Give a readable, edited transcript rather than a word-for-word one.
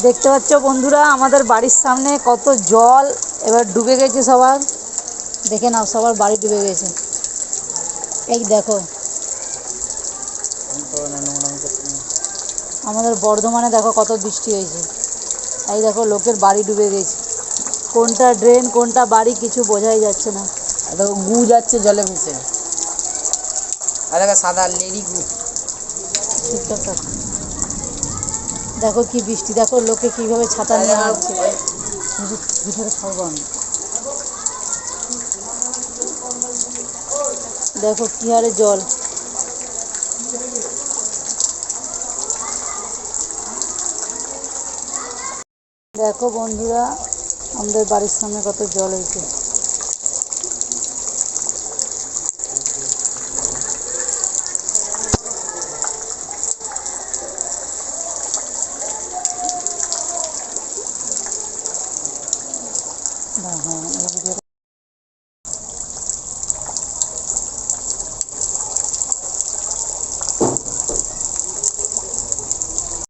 দেখতে পাচ্ছ বন্ধুরা, আমাদের বাড়ির সামনে কত জল। এবার ডুবে গেছে সবার, দেখে নাও, সবার বাড়ি ডুবে গেছে। এই দেখো, আমাদের বর্ধমানে দেখো কত বৃষ্টি হয়েছে। এই দেখো, লোকের বাড়ি ডুবে গেছে। কোনটা ড্রেন কোনটা বাড়ি কিছু বোঝাই যাচ্ছে না। দেখো গু যাচ্ছে জলে মিশে, আর দেখো সাদা লেডি গু। ঠিকঠাক থাক। দেখো কি বৃষ্টি, দেখো লোকে কিভাবে ছাতা নিয়ে হাঁটছে। ভিতরে খাবো আমি। দেখো কি হারে জল। দেখো বন্ধুরা, আমাদের বাড়ির সামনে কত জল হয়েছে। হ্যাঁ,